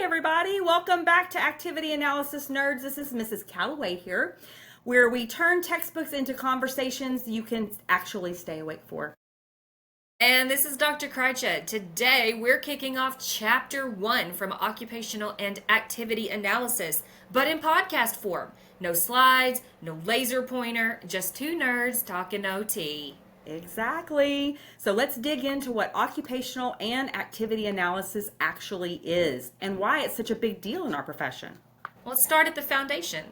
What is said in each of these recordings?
everybody. Welcome back to Activity Analysis Nerds. This is Mrs. Calloway here, where we turn textbooks into conversations you can actually stay awake for. And this is Dr. Krycha. Today we're kicking off Chapter 1 from Occupational and Activity Analysis, but in podcast form. No slides, no laser pointer, just two nerds talking OT. Exactly. So let's dig into what occupational and activity analysis actually is and why it's such a big deal in our profession. Let's start at the foundation.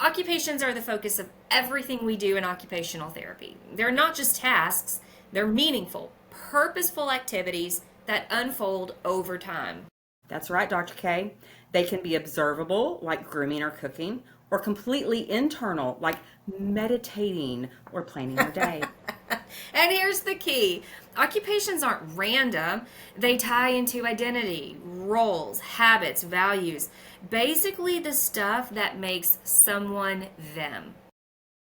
Occupations are the focus of everything we do in occupational therapy. They're not just tasks, they're meaningful, purposeful activities that unfold over time. That's right, Dr. K. They can be observable, like grooming or cooking, or completely internal, like meditating or planning your day. And here's the key. Occupations aren't random. They tie into identity, roles, habits, values. Basically the stuff that makes someone them.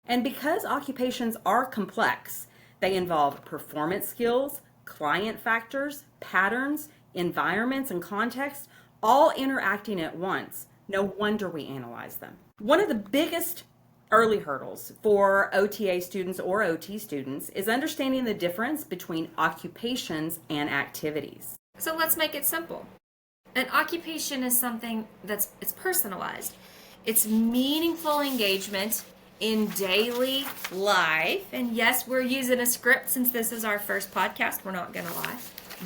And because occupations are complex, they involve performance skills, client factors, patterns, environments, and contexts, all interacting at once. No wonder we analyze them. One of the biggest early hurdles for OTA students or OT students is understanding the difference between occupations and activities. So let's make it simple. An occupation is something it's personalized. It's meaningful engagement in daily life. And yes, we're using a script since this is our first podcast, we're not gonna lie,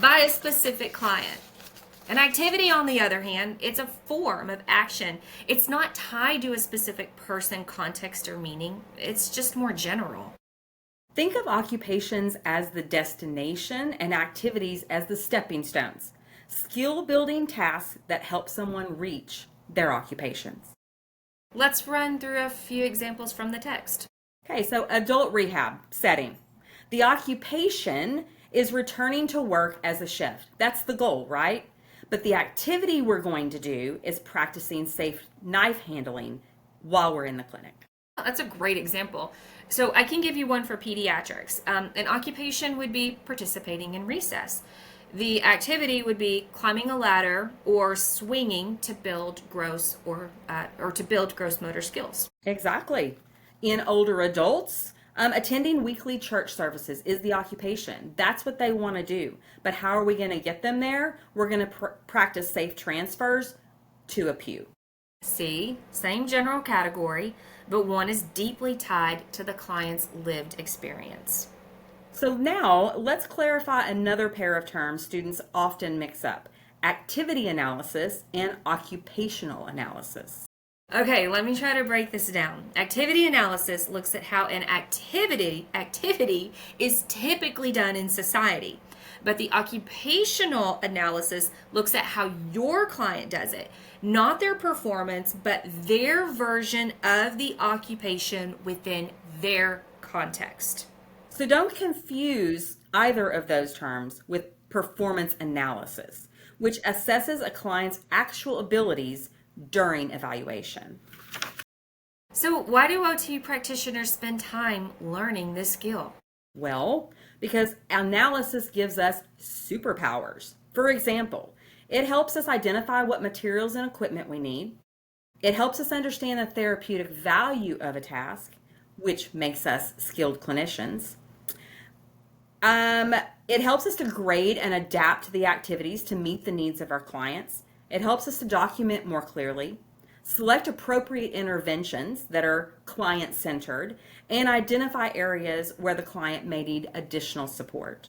by a specific client. An activity, on the other hand, it's a form of action. It's not tied to a specific person, context, or meaning. It's just more general. Think of occupations as the destination and activities as the stepping stones, skill-building tasks that help someone reach their occupations. Let's run through a few examples from the text. Okay, so adult rehab setting. The occupation is returning to work as a shift. That's the goal, right? But the activity we're going to do is practicing safe knife handling while we're in the clinic. That's a great example. So I can give you one for pediatrics. An occupation would be participating in recess. The activity would be climbing a ladder or swinging to build gross to build gross motor skills. Exactly. In older adults, attending weekly church services is the occupation. That's what they want to do. But how are we going to get them there? We're going to practice safe transfers to a pew. See, same general category, but one is deeply tied to the client's lived experience. So now let's clarify another pair of terms students often mix up: activity analysis and occupational analysis. Okay, let me try to break this down. Activity analysis looks at how an activity is typically done in society. But the occupational analysis looks at how your client does it. Not their performance, but their version of the occupation within their context. So don't confuse either of those terms with performance analysis, which assesses a client's actual abilities during evaluation. So why do OT practitioners spend time learning this skill? Well, because analysis gives us superpowers. For example, it helps us identify what materials and equipment we need. It helps us understand the therapeutic value of a task, which makes us skilled clinicians. It helps us to grade and adapt the activities to meet the needs of our clients. It helps us to document more clearly, select appropriate interventions that are client-centered, and identify areas where the client may need additional support.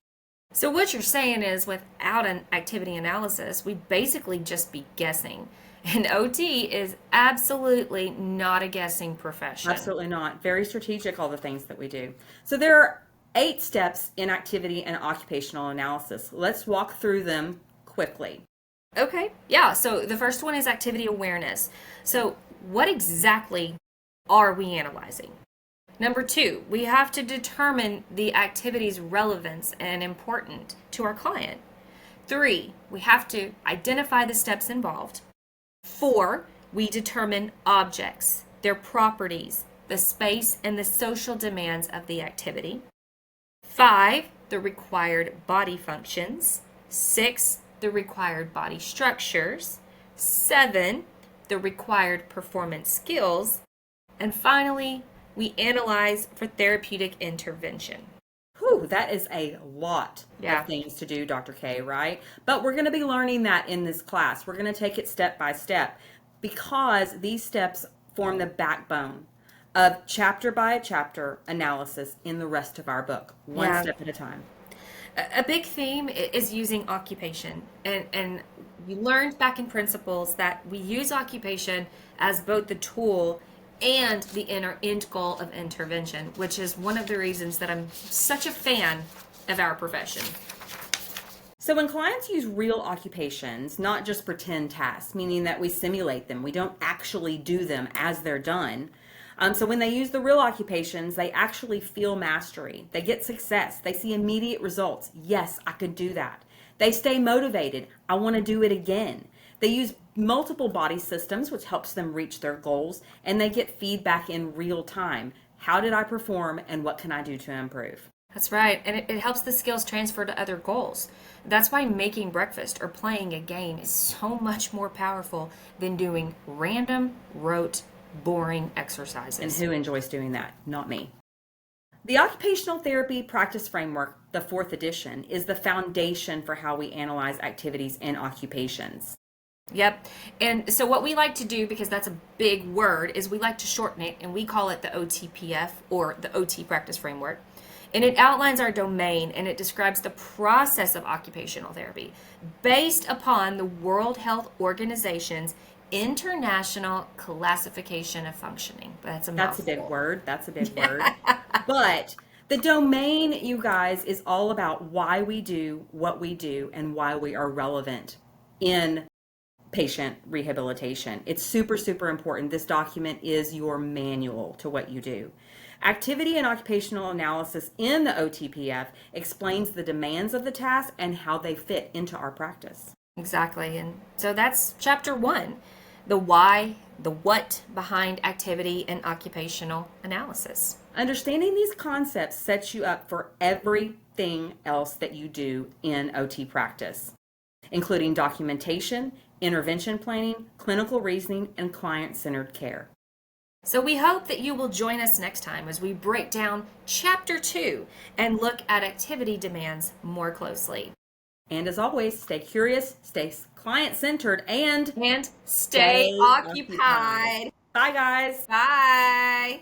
So what you're saying is, without an activity analysis, we'd basically just be guessing. And OT is absolutely not a guessing profession. Absolutely not. Very strategic, all the things that we do. So there are 8 steps in activity and occupational analysis. Let's walk through them quickly. Okay, yeah, so the first one is activity awareness. So what exactly are we analyzing? Number 2, we have to determine the activity's relevance and importance to our client. 3, we have to identify the steps involved. 4, we determine objects, their properties, the space and the social demands of the activity. 5, the required body functions. 6, the required body structures. 7, the required performance skills, and finally, we analyze for therapeutic intervention. Whew, that is a lot Yeah. of things to do, Dr. K, right? But we're going to be learning that in this class. We're going to take it step by step because these steps form the backbone of chapter by chapter analysis in the rest of our book, one Yeah. step at a time. A big theme is using occupation. And you learned back in principles that we use occupation as both the tool and the inner end goal of intervention, which is one of the reasons that I'm such a fan of our profession. So when clients use real occupations, not just pretend tasks, meaning that we simulate them, we don't actually do them as they're done. So when they use the real occupations, they actually feel mastery. They get success. They see immediate results. Yes, I could do that. They stay motivated. I want to do it again. They use multiple body systems, which helps them reach their goals, and they get feedback in real time. How did I perform and what can I do to improve? That's right. And it helps the skills transfer to other goals. That's why making breakfast or playing a game is so much more powerful than doing random, rote, boring exercises. And who enjoys doing that? Not me. The Occupational Therapy Practice Framework, the 4th edition, is the foundation for how we analyze activities and occupations. Yep. And so what we like to do, because that's a big word, is we like to shorten it and we call it the OTPF, or the OT Practice Framework. And it outlines our domain and it describes the process of occupational therapy based upon the World Health Organization's International Classification of Functioning. That's a big mouthful. word. That's a big word. But the domain, you guys, is all about why we do what we do and why we are relevant in patient rehabilitation. It's super, super important. This document is your manual to what you do. Activity and occupational analysis in the OTPF explains the demands of the task and how they fit into our practice. Exactly. And so that's chapter 1, the why, the what behind activity and occupational analysis. Understanding these concepts sets you up for everything else that you do in OT practice, including documentation, intervention planning, clinical reasoning, and client-centered care. So we hope that you will join us next time as we break down chapter 2 and look at activity demands more closely. And as always, stay curious, stay client-centered, and stay occupied. Bye, guys. Bye.